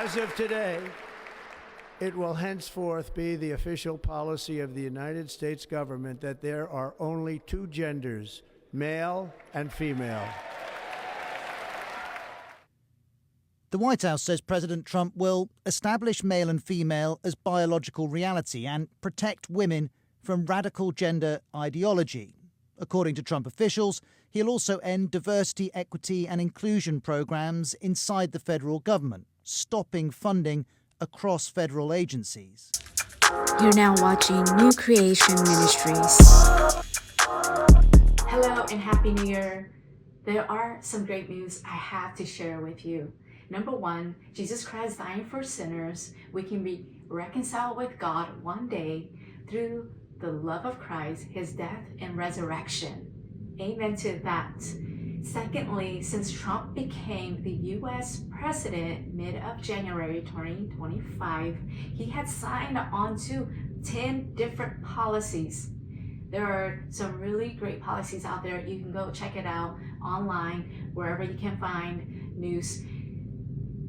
As of today, it will henceforth be the official policy of the United States government that there are only two genders, male and female. The White House says President Trump will establish male and female as biological reality and protect women from radical gender ideology. According to Trump officials, he'll also end diversity, equity and inclusion programs inside the federal government, stopping funding across federal agencies. You're now watching New Creation Ministries. Hello and Happy New Year. There are some great news I have to share with you. Number one, Jesus Christ dying for sinners. We can be reconciled with God one day through the love of Christ, his death and resurrection. Amen to that. Secondly, since Trump became the U.S. president mid of January 2025, he had signed on to 10 different policies. There are some really great policies out there. You can go check it out online, wherever you can find news.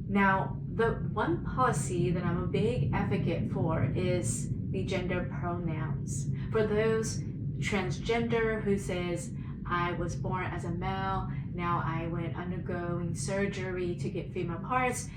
Now, the one policy that I'm a big advocate for is the gender pronouns. For those transgender who says, I was born as a male, now I went undergoing surgery to get female parts.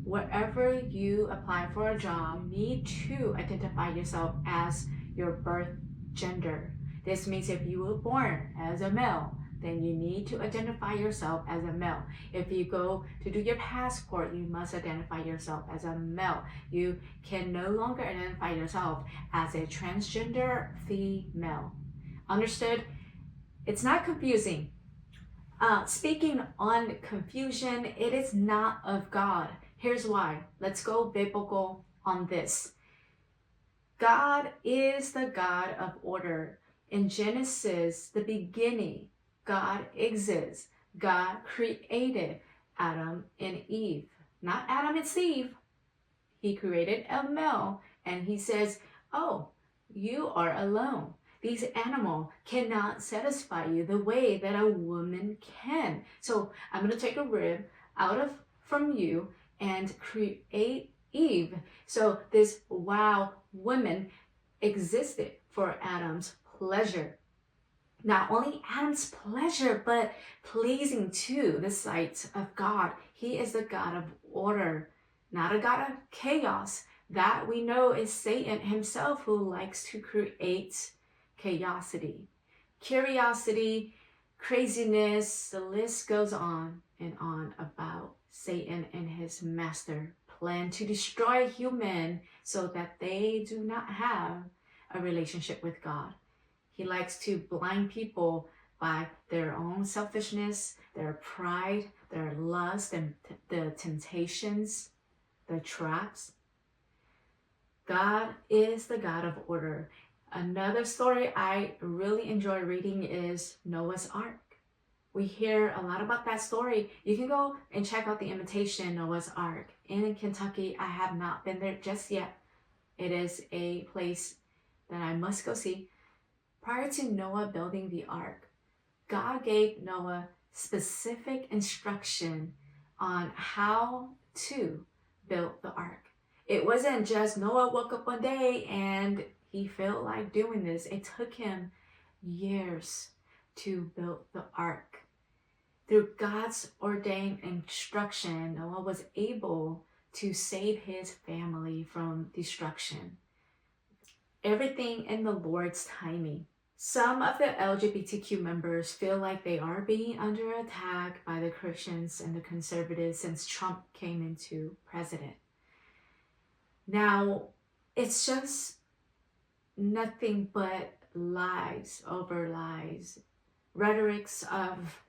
Wherever you apply for a job, you need to identify yourself as your birth gender. This means if you were born as a male, then you need to identify yourself as a male. If you go to do your passport, you must identify yourself as a male. You can no longer identify yourself as a transgender female. Understood? It's not confusing. Speaking on confusion, it is not of God. Here's why. Let's go biblical on this. God is the God of order. In Genesis, the beginning, God exists. God created Adam and Eve. Not Adam and Steve. He created a male and he says, oh, you are alone. These animals cannot satisfy you the way that a woman can. So I'm going to take a rib from you and create Eve. So this woman existed for Adam's pleasure. Not only Adam's pleasure, but pleasing to the sight of God. He is the God of order, not a God of chaos. That we know is Satan himself, who likes to create chaosity, curiosity, craziness. The list goes on and on about Satan and his master plan to destroy human so that they do not have a relationship with God. He likes to blind people by their own selfishness, their pride, their lust, and the temptations, the traps. God is the God of order. Another story I really enjoy reading is Noah's Ark. We hear a lot about that story. You can go and check out the Imitation Noah's Ark in Kentucky. I have not been there just yet. It is a place that I must go see. Prior to Noah building the ark, God gave Noah specific instruction on how to build the ark. It wasn't just Noah woke up one day and he felt like doing this. It took him years to build the ark. Through God's ordained instruction, Noah was able to save his family from destruction. Everything in the Lord's timing. Some of the LGBTQ members feel like they are being under attack by the Christians and the conservatives since Trump came into president. Now, it's just nothing but lies over lies. Rhetorics of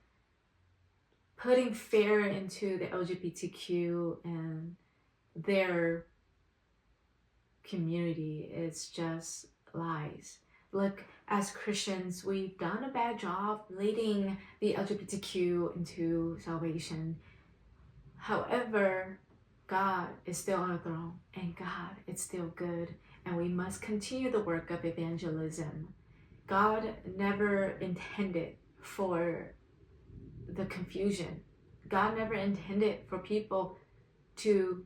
putting fear into the LGBTQ and their community. It's just lies. Look, as Christians, we've done a bad job leading the LGBTQ into salvation. However, God is still on the throne and God is still good, and we must continue the work of evangelism. God never intended for the confusion. God never intended for people to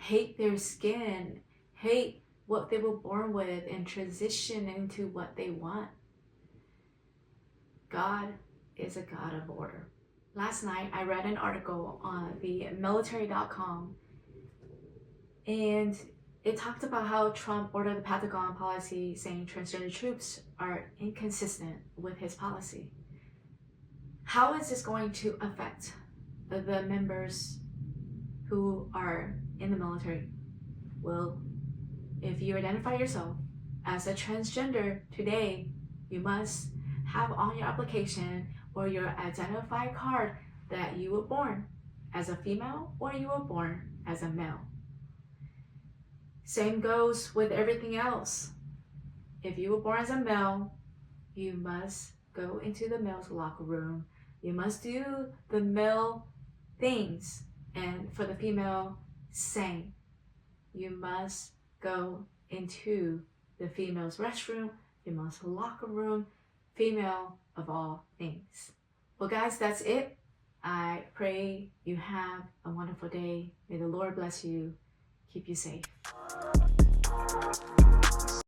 hate their skin, hate what they were born with, and transition into what they want. God is a God of order. Last night, I read an article on the military.com, and it talked about how Trump ordered the Pentagon policy saying transgender troops are inconsistent with his policy. How is this going to affect the members who are in the military? Well, if you identify yourself as a transgender today, you must have on your application or your identify card that you were born as a female or you were born as a male. Same goes with everything else. If you were born as a male, you must go into the male's locker room. You must do the male things. And for the female, same. You must go into the female's restroom, female's locker room, female of all things. Well, guys, that's it. I pray you have a wonderful day. May the Lord bless you, keep you safe.